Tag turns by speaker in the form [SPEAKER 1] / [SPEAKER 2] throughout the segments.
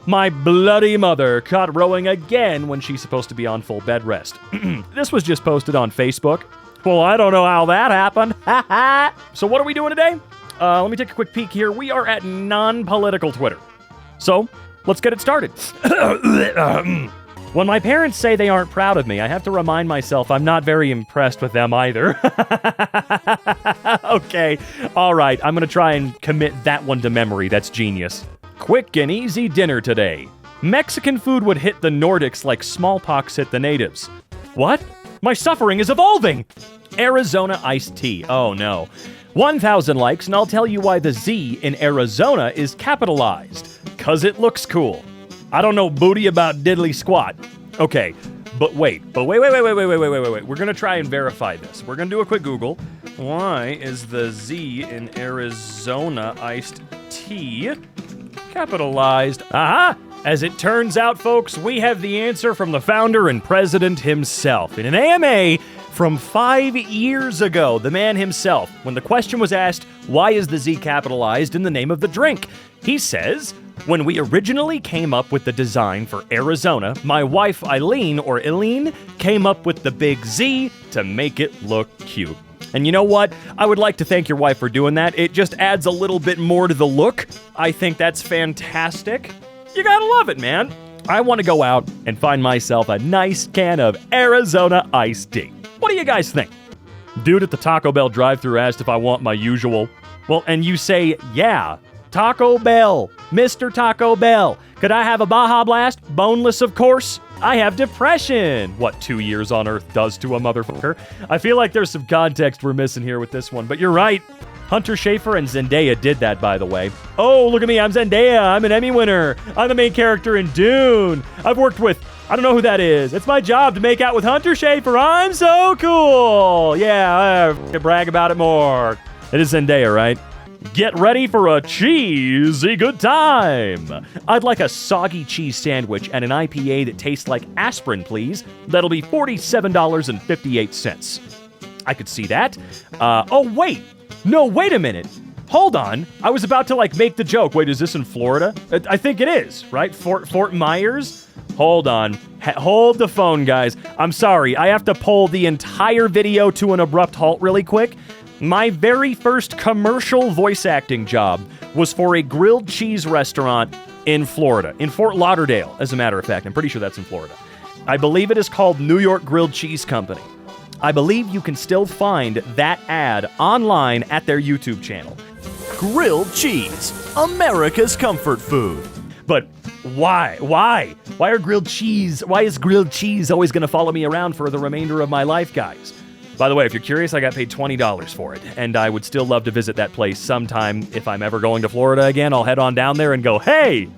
[SPEAKER 1] My bloody mother caught rowing again when she's supposed to be on full bed rest. This was just posted on Facebook. Well, I don't know how that happened. So what are we doing today? Let me take a quick peek here. We are at non-political Twitter. So, let's get it started. When my parents say they aren't proud of me, I have to remind myself I'm not very impressed with them either. Okay, all right, I'm gonna try and commit that one to memory. That's genius. Quick and easy dinner today. Mexican food would hit the Nordics like smallpox hit the natives. What? My suffering is evolving! Arizona iced tea. Oh no. 1,000 likes and I'll tell you why the Z in Arizona is capitalized. 'Cause it looks cool. I don't know booty about diddly squat. Okay, but wait. We're gonna try and verify this. We're gonna do a quick Google. Why is the Z in Arizona iced tea capitalized? Aha! As it turns out, folks, we have the answer from the founder and president himself. In an AMA from 5 years ago, the man himself, when the question was asked, why is the Z capitalized in the name of the drink? He says, when we originally came up with the design for Arizona, my wife Eileen, came up with the big Z to make it look cute. And you know what? I would like to thank your wife for doing that. It just adds a little bit more to the look. I think that's fantastic. You gotta love it, man. I want to go out and find myself a nice can of Arizona iced tea. What do you guys think? Dude at the Taco Bell drive-thru asked if I want my usual. Well, and you say, yeah, Taco Bell, Mr. Taco Bell. Could I have a Baja Blast? Boneless, of course. I have depression. What 2 years on Earth does to a motherfucker. I feel like there's some context we're missing here with this one, but you're right. Hunter Schafer and Zendaya did that, by the way. Oh, look at me, I'm Zendaya, I'm an Emmy winner. I'm the main character in Dune. I've worked with, I don't know who that is. It's my job to make out with Hunter Schafer. I'm so cool. Yeah, I can brag about it more. It is Zendaya, right? Get ready for a cheesy good time. I'd like a soggy cheese sandwich and an IPA that tastes like aspirin, please. That'll be $47.58. I could see that. Oh, wait. No, wait a minute. Hold on. I was about to, make the joke. Wait, is this in Florida? I think it is, right? Fort Myers? Hold on. Hold the phone, guys. I'm sorry. I have to pull the entire video to an abrupt halt really quick. My very first commercial voice acting job was for a grilled cheese restaurant in Florida. In Fort Lauderdale, as a matter of fact. I'm pretty sure that's in Florida. I believe it is called New York Grilled Cheese Company. I believe you can still find that ad online at their YouTube channel.
[SPEAKER 2] Grilled cheese, America's comfort food.
[SPEAKER 1] But why? Why is grilled cheese always going to follow me around for the remainder of my life, guys? By the way, if you're curious, I got paid $20 for it, and I would still love to visit that place sometime. If I'm ever going to Florida again, I'll head on down there and go, hey,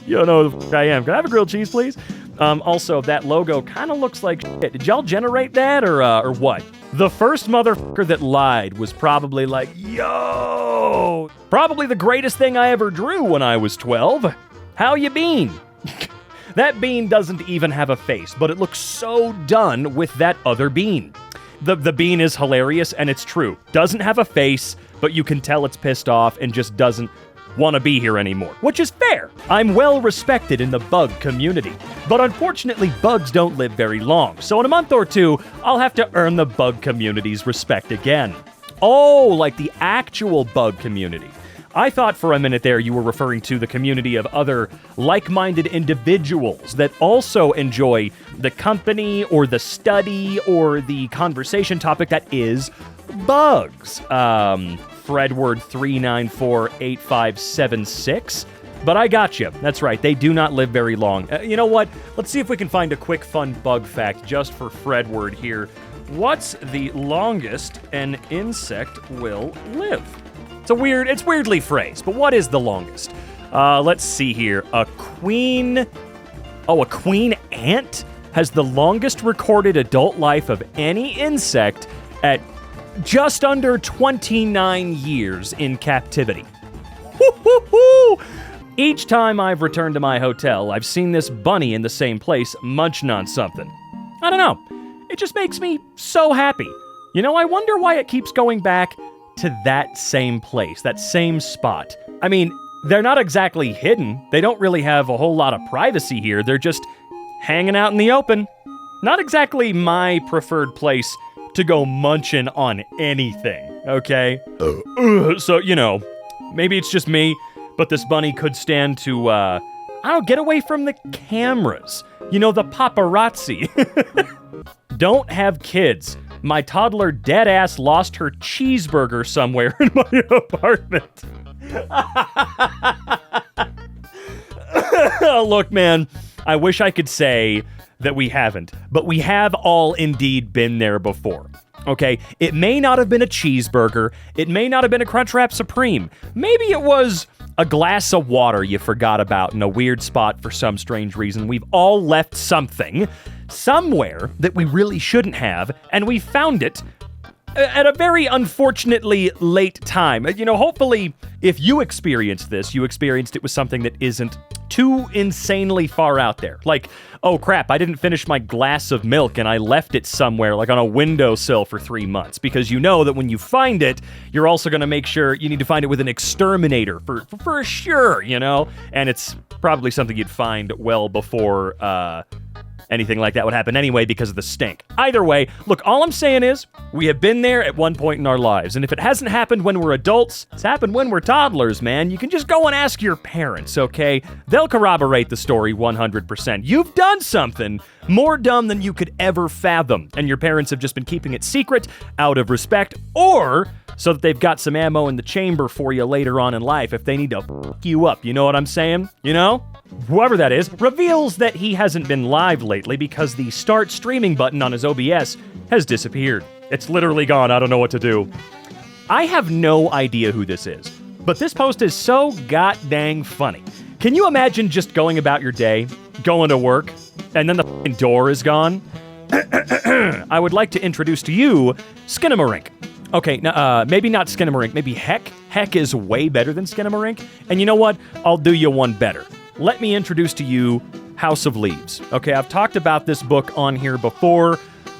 [SPEAKER 1] you know who the f*** I am. Can I have a grilled cheese, please? Also, that logo kind of looks like shit. Did y'all generate that, or what? The first motherfucker that lied was probably like, yo! Probably the greatest thing I ever drew when I was 12. How you been? That bean doesn't even have a face, but it looks so done with that other bean. The bean is hilarious, and it's true. Doesn't have a face, but you can tell it's pissed off and just doesn't want to be here anymore, which is fair. I'm well respected in the bug community, but unfortunately bugs don't live very long, so in a month or two, I'll have to earn the bug community's respect again. Oh, like the actual bug community. I thought for a minute there you were referring to the community of other like-minded individuals that also enjoy the company or the study or the conversation topic that is bugs. Fredward3948576. But I got you. That's right. They do not live very long. You know what? Let's see if we can find a quick fun bug fact just for Fredward here. What's the longest an insect will live? It's weirdly phrased, but what is the longest? Let's see here. A queen ant has the longest recorded adult life of any insect at just under 29 years in captivity. Woo-hoo-hoo! Each time I've returned to my hotel, I've seen this bunny in the same place munching on something. I don't know. It just makes me so happy. You know, I wonder why it keeps going back to that same place, that same spot. I mean, they're not exactly hidden. They don't really have a whole lot of privacy here. They're just hanging out in the open. Not exactly my preferred place to go munching on anything, okay? So, maybe it's just me, but this bunny could stand to, get away from the cameras. The paparazzi. Don't have kids. My toddler deadass lost her cheeseburger somewhere in my apartment. Look, man, I wish I could say that we haven't, but we have all indeed been there before. Okay, it may not have been a cheeseburger, it may not have been a Crunchwrap Supreme, maybe it was a glass of water you forgot about in a weird spot for some strange reason. We've all left something somewhere that we really shouldn't have, and we found it at a very unfortunately late time. Hopefully, if you experienced this, you experienced it with something that isn't too insanely far out there. Like, oh crap, I didn't finish my glass of milk and I left it somewhere, like on a windowsill for 3 months. Because you know that when you find it, you're also going to make sure you need to find it with an exterminator for sure, And it's probably something you'd find well before anything like that would happen anyway because of the stink. Either way, look, all I'm saying is we have been there at one point in our lives, and if it hasn't happened when we're adults, it's happened when we're toddlers, man. You can just go and ask your parents, okay? They'll corroborate the story 100%. You've done something more dumb than you could ever fathom, and your parents have just been keeping it secret out of respect, or so that they've got some ammo in the chamber for you later on in life if they need to f*** you up. You know what I'm saying? Whoever that is reveals that he hasn't been live lately because the start streaming button on his OBS has disappeared. It's literally gone. I don't know what to do. I have no idea who this is, but this post is so goddamn funny. Can you imagine just going about your day, going to work, and then the f***ing door is gone? I would like to introduce to you Skinamarink. Okay, maybe not Skinamarink, maybe Heck. Heck is way better than Skinamarink. And you know what? I'll do you one better. Let me introduce to you House of Leaves. Okay, I've talked about this book on here before.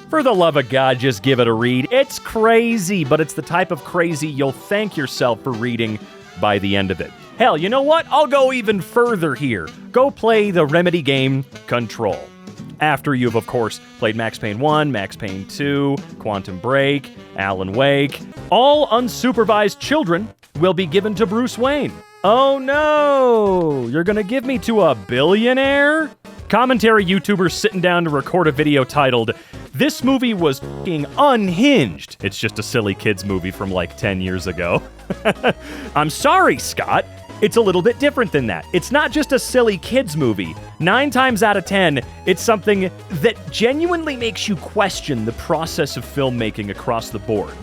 [SPEAKER 1] For the love of God, just give it a read. It's crazy, but it's the type of crazy you'll thank yourself for reading by the end of it. Hell, you know what? I'll go even further here. Go play the Remedy game Control. After you've, of course, played Max Payne 1, Max Payne 2, Quantum Break, Alan Wake. All unsupervised children will be given to Bruce Wayne. Oh no! You're gonna give me to a billionaire? Commentary YouTubers sitting down to record a video titled, "This movie was f***ing unhinged." It's just a silly kids movie from like 10 years ago. I'm sorry, Scott. It's a little bit different than that. It's not just a silly kids movie. 9 times out of 10, it's something that genuinely makes you question the process of filmmaking across the board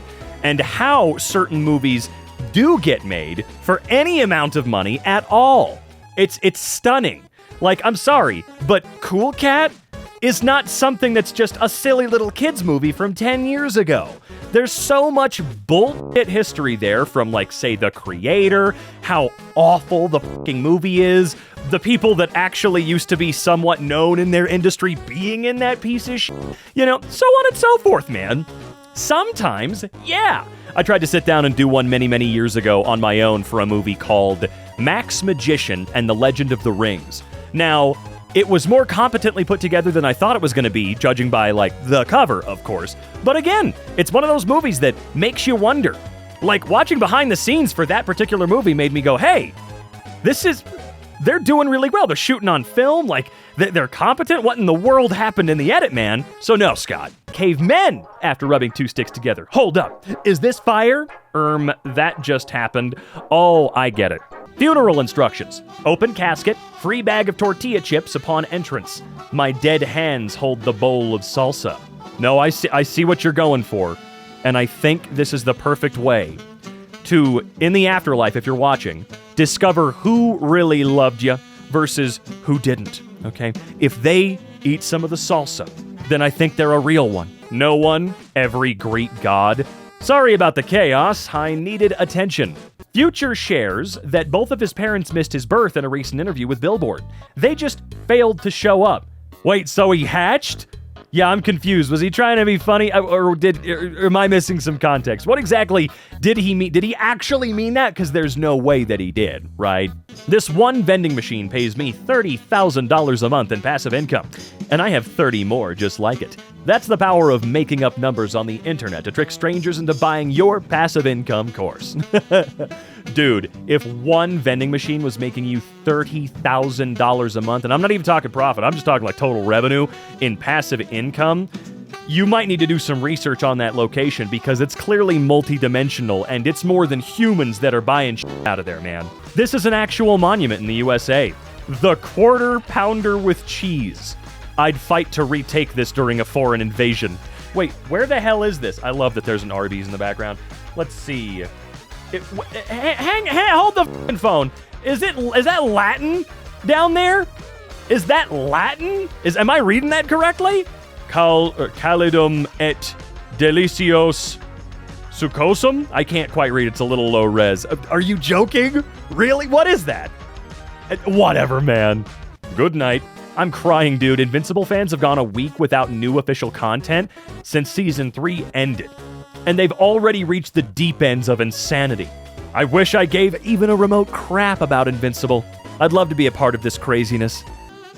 [SPEAKER 1] and how certain movies do get made for any amount of money at all. It's stunning. Like, I'm sorry, but Cool Cat is not something that's just a silly little kids movie from 10 years ago. There's so much bullshit history there from, like, say, the creator, how awful the fucking movie is, the people that actually used to be somewhat known in their industry being in that piece of shit, so on and so forth, man. Sometimes, yeah. I tried to sit down and do one many, many years ago on my own for a movie called Max Magician and the Legend of the Rings. Now, it was more competently put together than I thought it was going to be, judging by, like, the cover, of course. But again, it's one of those movies that makes you wonder. Like, watching behind the scenes for that particular movie made me go, hey, they're doing really well. They're shooting on film, like, they're competent. What in the world happened in the edit, man? So no, Scott. Cavemen, after rubbing 2 sticks together. Hold up. Is this fire? That just happened. Oh, I get it. Funeral instructions. Open casket, free bag of tortilla chips upon entrance. My dead hands hold the bowl of salsa. No, I see what you're going for. And I think this is the perfect way to, in the afterlife, if you're watching, discover who really loved you versus who didn't, okay? If they eat some of the salsa, then I think they're a real one. No one, every Greek god. Sorry about the chaos, I needed attention. Future shares that both of his parents missed his birth in a recent interview with Billboard. They just failed to show up. Wait, so he hatched? Yeah, I'm confused. Was he trying to be funny, or am I missing some context? What exactly did he mean? Did he actually mean that? Because there's no way that he did, right? This one vending machine pays me $30,000 a month in passive income, and I have 30 more just like it. That's the power of making up numbers on the internet to trick strangers into buying your passive income course. Dude, if one vending machine was making you $30,000 a month, and I'm not even talking profit, I'm just talking like total revenue in passive income, you might need to do some research on that location because it's clearly multi-dimensional and it's more than humans that are buying shit out of there, man. This is an actual monument in the USA. The Quarter Pounder with Cheese. I'd fight to retake this during a foreign invasion. Wait, where the hell is this? I love that there's an Arby's in the background. Let's see. Hold the f***ing phone. Is that Latin down there? Is that Latin? Am I reading that correctly? Calidum et delicios succosum? I can't quite read. It's a little low res. Are you joking? Really? What is that? Whatever, man. Good night. I'm crying, dude. Invincible fans have gone a week without new official content since Season 3 ended. And they've already reached the deep ends of insanity. I wish I gave even a remote crap about Invincible. I'd love to be a part of this craziness.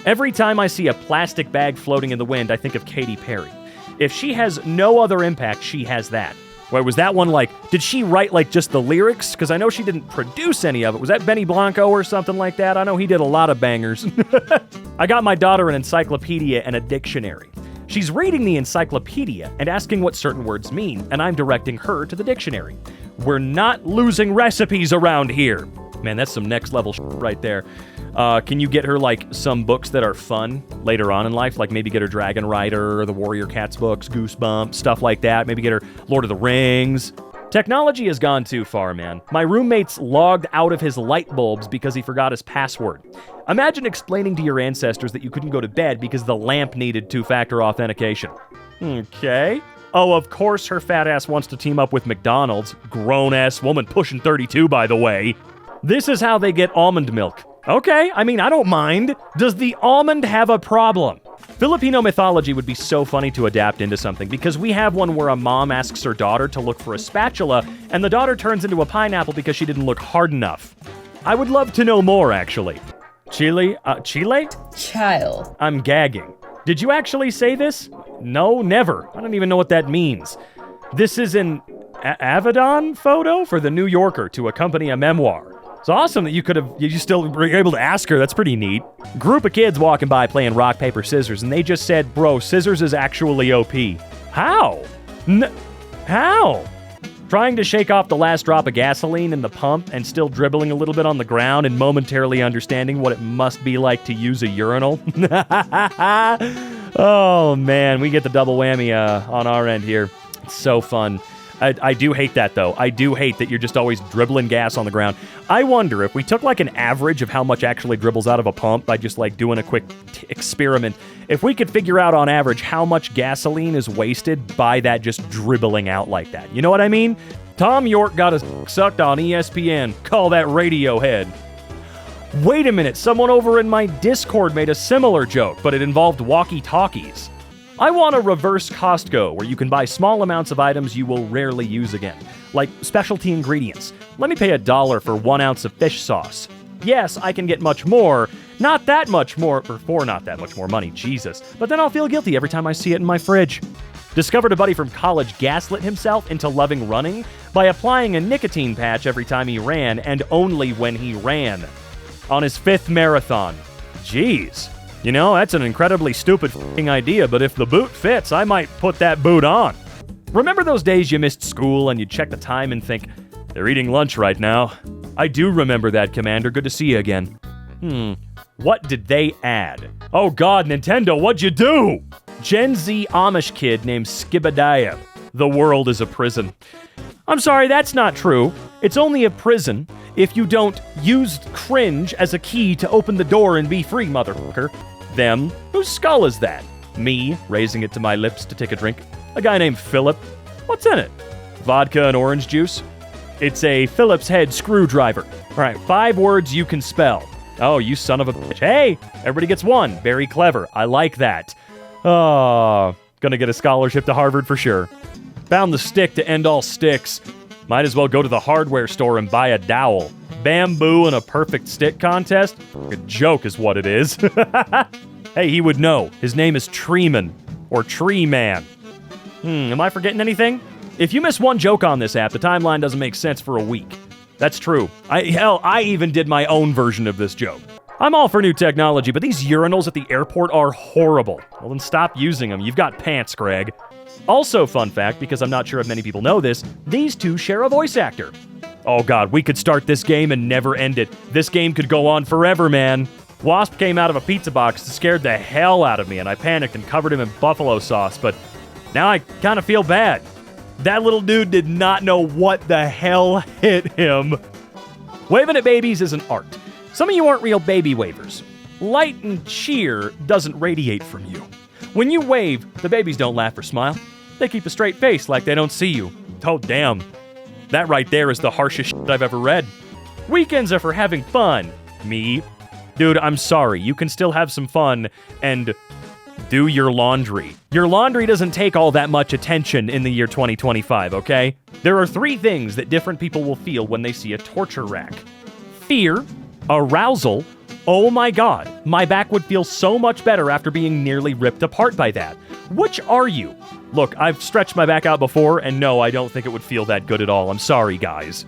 [SPEAKER 1] Every time I see a plastic bag floating in the wind, I think of Katy Perry. If she has no other impact, she has that. Wait, was that one like, did she write like just the lyrics? Because I know she didn't produce any of it. Was that Benny Blanco or something like that? I know he did a lot of bangers. I got my daughter an encyclopedia and a dictionary. She's reading the encyclopedia and asking what certain words mean, and I'm directing her to the dictionary. We're not losing recipes around here. Man, that's some next level right there. Can you get her, like, some books that are fun later on in life? Like, maybe get her Dragon Rider, or the Warrior Cats books, Goosebumps, stuff like that. Maybe get her Lord of the Rings. Technology has gone too far, man. My roommate's logged out of his light bulbs because he forgot his password. Imagine explaining to your ancestors that you couldn't go to bed because the lamp needed two-factor authentication. Okay. Oh, of course her fat ass wants to team up with McDonald's. Grown-ass woman pushing 32, by the way. This is how they get almond milk. Okay, I mean, I don't mind. Does the almond have a problem? Filipino mythology would be so funny to adapt into something because we have one where a mom asks her daughter to look for a spatula and the daughter turns into a pineapple because she didn't look hard enough. I would love to know more, actually. Chile?
[SPEAKER 3] Child.
[SPEAKER 1] I'm gagging. Did you actually say this? No, never. I don't even know what that means. This is an Avedon photo for the New Yorker to accompany a memoir. It's awesome that you still were able to ask her. That's pretty neat. Group of kids walking by playing rock, paper, scissors, and they just said, bro, scissors is actually OP. How? How? Trying to shake off the last drop of gasoline in the pump and still dribbling a little bit on the ground and momentarily understanding what it must be like to use a urinal. Oh, man, we get the double whammy on our end here. It's so fun. I do hate that, though. I do hate that you're just always dribbling gas on the ground. I wonder if we took, like, an average of how much actually dribbles out of a pump by just, like, doing a quick experiment, if we could figure out on average how much gasoline is wasted by that just dribbling out like that. You know what I mean? Tom York got his sucked on ESPN. Call that Radiohead. Wait a minute. Someone over in my Discord made a similar joke, but it involved walkie-talkies. I want a reverse Costco where you can buy small amounts of items you will rarely use again, like specialty ingredients. Let me pay $1 for 1 ounce of fish sauce. Yes, I can get much more, not that much more, or for not that much more money, Jesus. But then I'll feel guilty every time I see it in my fridge. Discovered a buddy from college gaslit himself into loving running by applying a nicotine patch every time he ran and only when he ran. On his 5th marathon. Jeez. You know, that's an incredibly stupid f***ing idea, but if the boot fits, I might put that boot on. Remember those days you missed school and you'd check the time and think, they're eating lunch right now? I do remember that, Commander. Good to see you again. What did they add? Oh god, Nintendo, what'd you do? Gen Z Amish kid named Skibadiah. The world is a prison. I'm sorry, that's not true. It's only a prison if you don't use cringe as a key to open the door and be free, motherfucker. Them. Whose skull is that? Me, raising it to my lips to take a drink. A guy named Philip. What's in it? Vodka and orange juice? It's a Phillips head screwdriver. All right, 5 words you can spell. Oh, you son of a bitch. Hey, everybody gets 1. Very clever. I like that. Oh, Gonna get a scholarship to Harvard for sure. Found the stick to end all sticks. Might as well go to the hardware store and buy a dowel. Bamboo and a perfect stick contest? A joke is what it is. Hey, he would know. His name is Treeman, or Tree Man. Am I forgetting anything? If you miss one joke on this app, the timeline doesn't make sense for a week. That's true. I even did my own version of this joke. I'm all for new technology, but these urinals at the airport are horrible. Well, then stop using them. You've got pants, Greg. Also, fun fact, because I'm not sure if many people know this, these two share a voice actor. Oh god, we could start this game and never end it. This game could go on forever, man. Wasp came out of a pizza box and scared the hell out of me, and I panicked and covered him in buffalo sauce, but now I kind of feel bad. That little dude did not know what the hell hit him. Waving at babies is an art. Some of you aren't real baby wavers. Light and cheer doesn't radiate from you. When you wave, the babies don't laugh or smile. They keep a straight face like they don't see you. Oh, damn. That right there is the harshest shit I've ever read. Weekends are for having fun. Me? Dude, I'm sorry. You can still have some fun and do your laundry. Your laundry doesn't take all that much attention in the year 2025, okay? There are 3 things that different people will feel when they see a torture rack. Fear, arousal, oh my god, my back would feel so much better after being nearly ripped apart by that. Which are you? Look, I've stretched my back out before, and no, I don't think it would feel that good at all. I'm sorry, guys.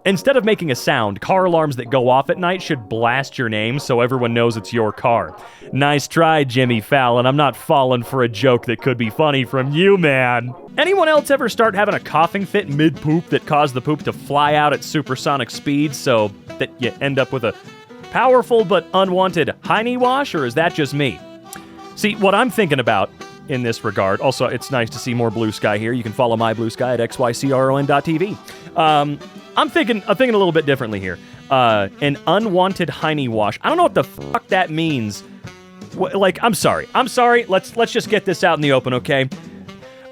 [SPEAKER 1] Instead of making a sound, car alarms that go off at night should blast your name so everyone knows it's your car. Nice try, Jimmy Fallon. I'm not falling for a joke that could be funny from you, man. Anyone else ever start having a coughing fit mid-poop that caused the poop to fly out at supersonic speeds so that you end up with a powerful but unwanted hiney wash, or is that just me? See, what I'm thinking about in this regard, also, it's nice to see more blue sky here. You can follow my blue sky at xycron.tv. I'm thinking a little bit differently here. An unwanted hiney wash. I don't know what the fuck that means. I'm sorry. Let's just get this out in the open, okay?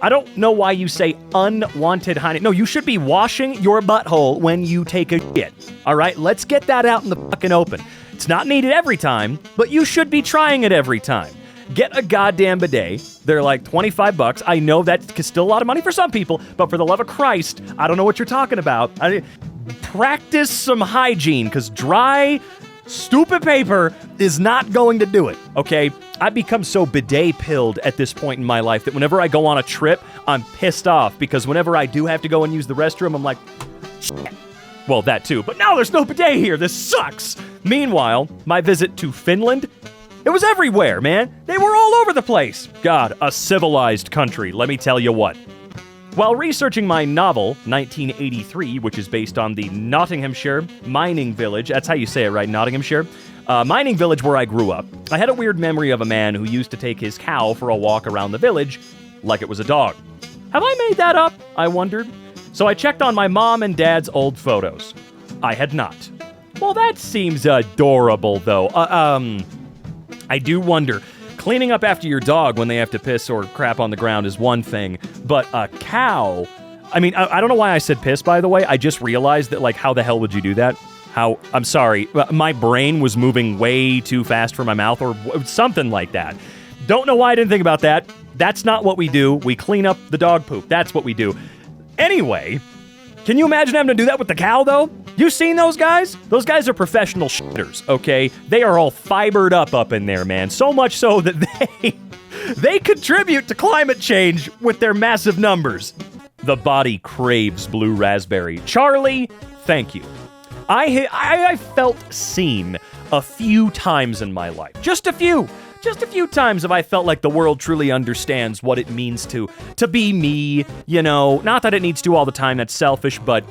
[SPEAKER 1] I don't know why you say unwanted hiney. No, you should be washing your butthole when you take a shit. All right, let's get that out in the fucking open. It's not needed every time, but you should be trying it every time. Get a goddamn bidet. They're like $25. I know that's still a lot of money for some people, but for the love of Christ, I don't know what you're talking about. Practice some hygiene, because dry, stupid paper is not going to do it, okay? I've become so bidet-pilled at this point in my life that whenever I go on a trip, I'm pissed off, because whenever I do have to go and use the restroom, I'm like, shit. Well, that too, but no, there's no bidet here. This sucks. Meanwhile, my visit to Finland, it was everywhere, man. They were all over the place. God, a civilized country, let me tell you what. While researching my novel, 1983, which is based on the Nottinghamshire mining village, that's how you say it, right, Nottinghamshire? Mining village where I grew up, I had a weird memory of a man who used to take his cow for a walk around the village like it was a dog. Have I made that up? I wondered. So I checked on my mom and dad's old photos. I had not. Well, that seems adorable, though. I do wonder, cleaning up after your dog when they have to piss or crap on the ground is one thing, but a cow, I mean, I don't know why I said piss, by the way. I just realized that, like, how the hell would you do that? I'm sorry, my brain was moving way too fast for my mouth or something like that. Don't know why I didn't think about that. That's not what we do. We clean up the dog poop. That's what we do. Anyway, can you imagine having to do that with the cow, though? You seen those guys? Those guys are professional shitters, okay? They are all fibered up in there, man. So much so that they contribute to climate change with their massive numbers. The body craves blue raspberry. Charlie, thank you. I felt seen a few times in my life. Just a few times have I felt like the world truly understands what it means to be me, you know. Not that it needs to all the time, that's selfish, but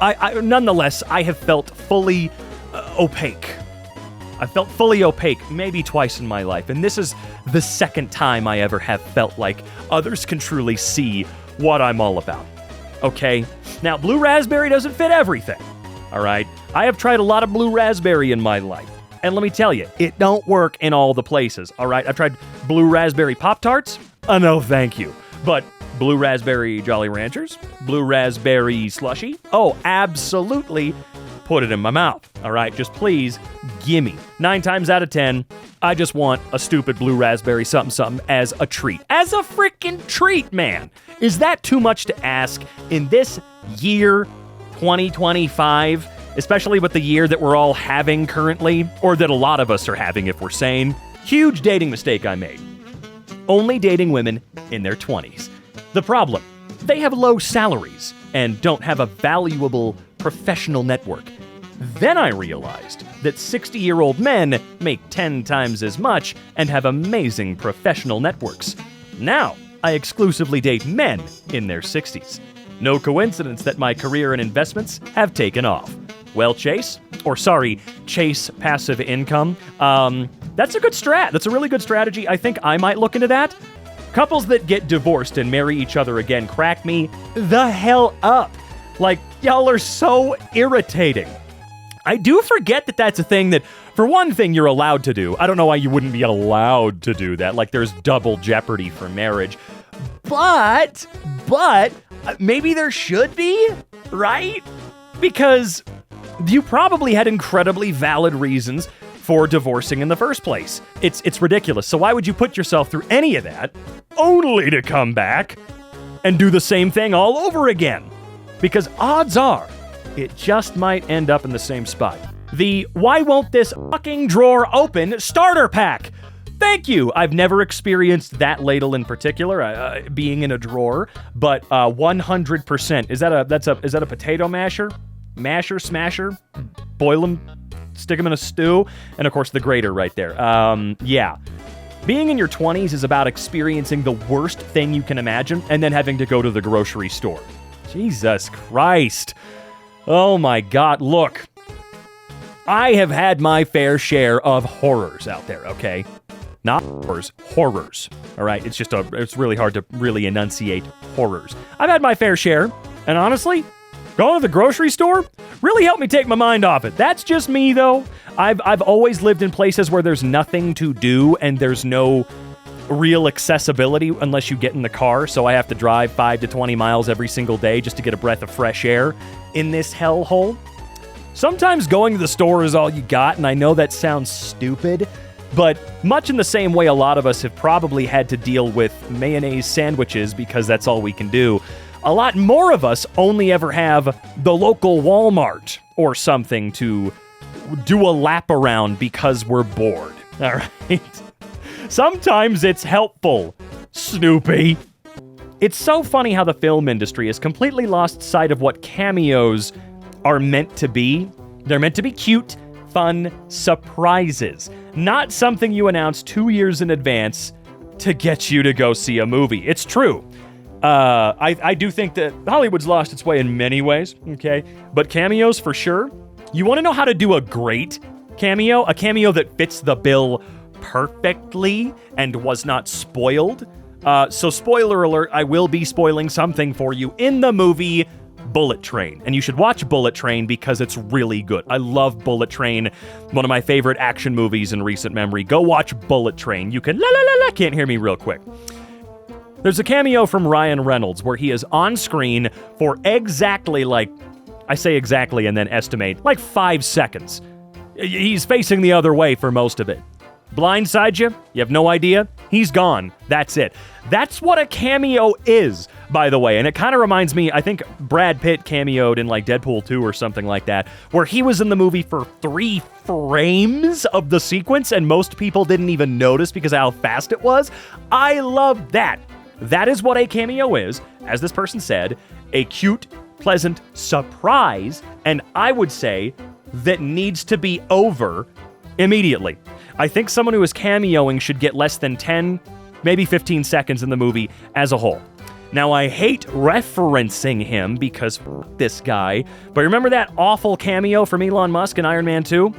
[SPEAKER 1] nonetheless, I have felt fully opaque. I felt fully opaque maybe twice in my life, and this is the second time I ever have felt like others can truly see what I'm all about. Okay? Now, blue raspberry doesn't fit everything, all right? I have tried a lot of blue raspberry in my life. And let me tell you, it don't work in all the places, all right? I've tried blue raspberry Pop-Tarts. No, thank you. But blue raspberry Jolly Ranchers, blue raspberry slushy. Oh, absolutely. Put it in my mouth, all right? Just please, gimme. 9 times out of 10, I just want a stupid blue raspberry something as a treat. As a freaking treat, man. Is that too much to ask in this year, 2025, especially with the year that we're all having currently, or that a lot of us are having if we're sane? Huge dating mistake I made. Only dating women in their 20s. The problem, they have low salaries and don't have a valuable professional network. Then I realized that 60-year-old men make 10 times as much and have amazing professional networks. Now, I exclusively date men in their 60s. No coincidence that my career and investments have taken off. Well, Chase passive income, that's a good strat. That's a really good strategy. I think I might look into that. Couples that get divorced and marry each other again crack me the hell up. Like, y'all are so irritating. I do forget that that's a thing that, for one thing, you're allowed to do. I don't know why you wouldn't be allowed to do that. Like, there's double jeopardy for marriage. But, maybe there should be, right? Because you probably had incredibly valid reasons for divorcing in the first place. It's ridiculous. So why would you put yourself through any of that only to come back and do the same thing all over again? Because odds are, it just might end up in the same spot. The why won't this fucking drawer open starter pack. Thank you. I've never experienced that ladle in particular, being in a drawer, but 100%. Is that a potato masher? Smasher? Boil them, stick them in a stew, and of course the grater right there. Yeah. Being in your 20s is about experiencing the worst thing you can imagine and then having to go to the grocery store. Jesus Christ. Oh my God, look. I have had my fair share of horrors out there, okay? Not horrors, horrors. All right, it's really hard to really enunciate horrors. I've had my fair share, and honestly, going to the grocery store really helped me take my mind off it. That's just me, though. I've always lived in places where there's nothing to do and there's no real accessibility unless you get in the car, so I have to drive 5 to 20 miles every single day just to get a breath of fresh air in this hellhole. Sometimes going to the store is all you got, and I know that sounds stupid, but much in the same way a lot of us have probably had to deal with mayonnaise sandwiches because that's all we can do, a lot more of us only ever have the local Walmart or something to do a lap around because we're bored, all right? Sometimes it's helpful, Snoopy. It's so funny how the film industry has completely lost sight of what cameos are meant to be. They're meant to be cute, fun surprises, not something you announce 2 years in advance to get you to go see a movie. It's true. I do think that Hollywood's lost its way in many ways, okay? But cameos for sure. You want to know how to do a great cameo? A cameo that fits the bill perfectly and was not spoiled. So spoiler alert, I will be spoiling something for you in the movie Bullet Train. And you should watch Bullet Train because it's really good. I love Bullet Train, one of my favorite action movies in recent memory. Go watch Bullet Train. You can can't hear me real quick. There's a cameo from Ryan Reynolds where he is on screen for exactly I say exactly and then estimate, 5 seconds. He's facing the other way for most of it. Blindside you? You have no idea? He's gone. That's it. That's what a cameo is, by the way. And it kind of reminds me, I think Brad Pitt cameoed in Deadpool 2 or something like that, where he was in the movie for 3 frames of the sequence and most people didn't even notice because of how fast it was. I love that. That is what a cameo is, as this person said, a cute, pleasant surprise, and I would say that needs to be over immediately. I think someone who is cameoing should get less than 10, maybe 15 seconds in the movie as a whole. Now, I hate referencing him because this guy, but remember that awful cameo from Elon Musk in Iron Man 2?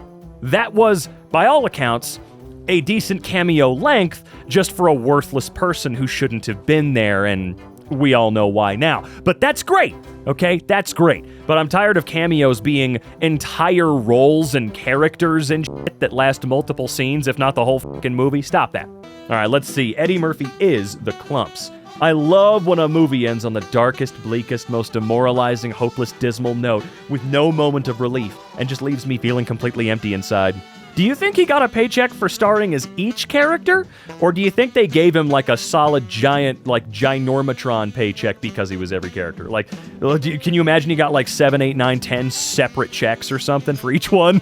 [SPEAKER 1] That was, by all accounts, a decent cameo length just for a worthless person who shouldn't have been there, and we all know why now. But that's great, okay? That's great. But I'm tired of cameos being entire roles and characters and shit that last multiple scenes, if not the whole fucking movie. Stop that. All right, let's see. Eddie Murphy is the Clumps. I love when a movie ends on the darkest, bleakest, most demoralizing, hopeless, dismal note with no moment of relief and just leaves me feeling completely empty inside. Do you think he got a paycheck for starring as each character? Or do you think they gave him like a solid giant, like Ginormatron paycheck because he was every character? Like, can you imagine he got like 7, 8, 9, 10 separate checks or something for each one?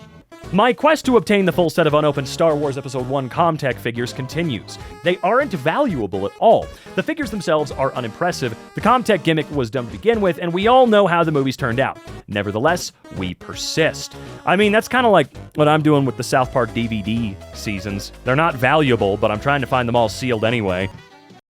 [SPEAKER 1] My quest to obtain the full set of unopened Star Wars Episode 1 Comtech figures continues. They aren't valuable at all. The figures themselves are unimpressive, the Comtech gimmick was dumb to begin with, and we all know how the movies turned out. Nevertheless, we persist. I mean, that's kind of like what I'm doing with the South Park DVD seasons. They're not valuable, but I'm trying to find them all sealed anyway.